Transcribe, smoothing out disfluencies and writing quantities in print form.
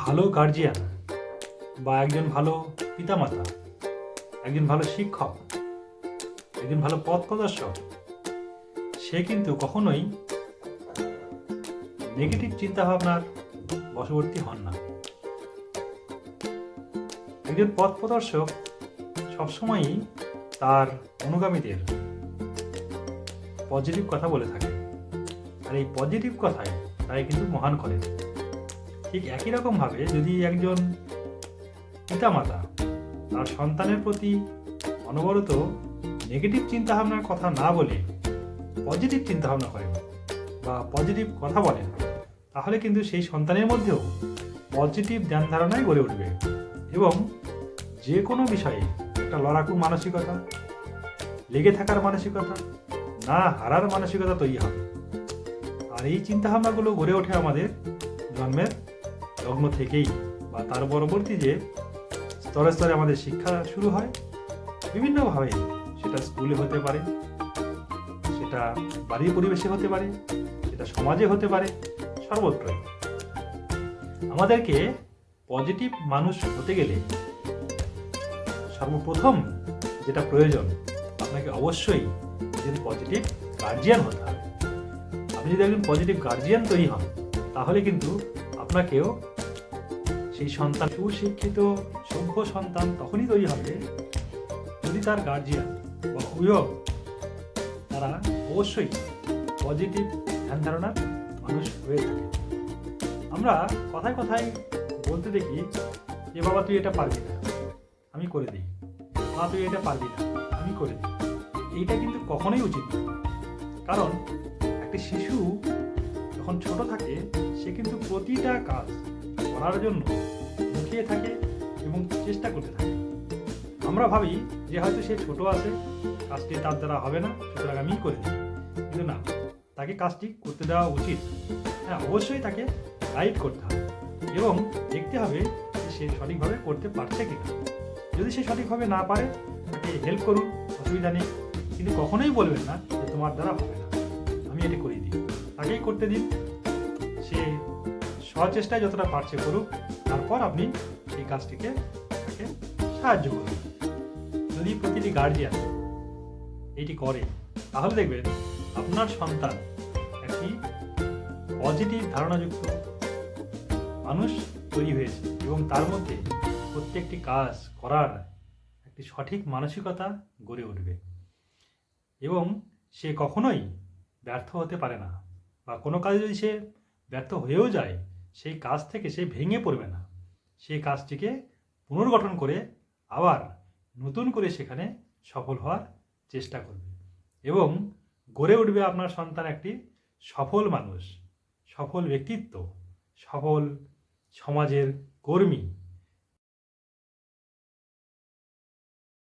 ভালো গার্জিয়ান বা একজন ভালো পিতামাতা, একজন ভালো শিক্ষক, একজন ভালো পথ প্রদর্শক, সে কিন্তু কখনোই নেগেটিভ চিন্তাভাবনার বশবর্তী হন না। একজন পথ প্রদর্শক সবসময়ই তার অনুগামীদের পজিটিভ কথা বলে থাকে, আর এই পজিটিভ কথাই তাই কিন্তু মহান করে। ঠিক একই রকমভাবে যদি একজন পিতামাতা তার সন্তানের প্রতি অনবরত নেগেটিভ চিন্তাভাবনার কথা না বলে পজিটিভ চিন্তাভাবনা করেন বা পজিটিভ কথা বলেন, তাহলে কিন্তু সেই সন্তানের মধ্যেও পজিটিভ ধ্যান ধারণায় গড়ে উঠবে এবং যে কোনো বিষয়ে একটা লড়াকু মানসিকতা, লেগে থাকার মানসিকতা, না হারার মানসিকতা তৈরি হবে। আর এই চিন্তাভাবনাগুলো গড়ে ওঠে আমাদের জন্মের লগ্ন থেকেই, বা তার পরবর্তী যে স্তরে স্তরে আমাদের শিক্ষা শুরু হয় বিভিন্নভাবে, সেটা স্কুলে হতে পারে, সেটা বাড়ির পরিবেশে হতে পারে, সেটা সমাজে হতে পারে, সর্বত্রই। আমাদেরকে পজিটিভ মানুষ হতে গেলে সর্বপ্রথম যেটা প্রয়োজন, আপনাকে অবশ্যই একজন পজিটিভ গার্জিয়ান হতে হবে। আপনি যদি একজন পজিটিভ গার্জিয়ান তৈরি হন, তাহলে কিন্তু আপনাকেও সেই সন্তান সুশিক্ষিত সভ্য সন্তান তখনই তৈরি হবে যদি তার গার্জিয়ান বা অভিভাবক তারা অবশ্যই পজিটিভ ধ্যান ধারণার মানুষ হয়ে থাকে। আমরা কথায় কথায় বলতে দেখি যে বাবা তুই এটা পারবি না, আমি করে দিই, মা তুই এটা পারবি না, আমি করে দিই। এইটা কিন্তু কখনোই উচিত না। কারণ একটি শিশু যখন ছোট থাকে, সে কিন্তু প্রতিটা কাজ করার জন্য মুখিয়ে থাকে এবং চেষ্টা করতে থাকে। আমরা ভাবি যে হয়তো সে ছোট আছে, কাজটি তার দ্বারা হবে না, সুতরাং আমি করে দিই। কিন্তু না, তাকে কাজটি করতে দেওয়া উচিত। হ্যাঁ, অবশ্যই তাকে গাইড করতে হবে এবং দেখতে হবে যে সে সঠিকভাবে করতে পারছে কিনা। যদি সে সঠিকভাবে না পারে, তাকে হেল্প করুন, অসুবিধা নেই, কিন্তু কখনোই বলবেন না যে তোমার দ্বারা হবে না, আমি এটি করিয়ে দিই। তাকেই করতে দিন, সে স্বচেষ্টায় যতটা পারছে করুক, তারপর আপনি সেই কাজটিকে তাকে সাহায্য করুন। যদি প্রতিটি গার্জিয়ান এটি করে, তাহলে দেখবেন আপনার সন্তান একটি পজিটিভ ধারণাযুক্ত মানুষ তৈরি হয়েছে এবং তার মধ্যে প্রত্যেকটি কাজ করার একটি সঠিক মানসিকতা গড়ে উঠবে এবং সে কখনোই ব্যর্থ হতে পারে না, বা কোনো কাজে যদি সে ব্যর্থ হয়েও যায়, সেই কাজ থেকে সে ভেঙে পড়বে না। সেই কাজটিকে পুনর্গঠন করে আবার নতুন করে সেখানে সফল হওয়ার চেষ্টা করবে এবং গড়ে উঠবে আপনার সন্তান একটি সফল মানুষ, সফল ব্যক্তিত্ব, সফল সমাজের কর্মী।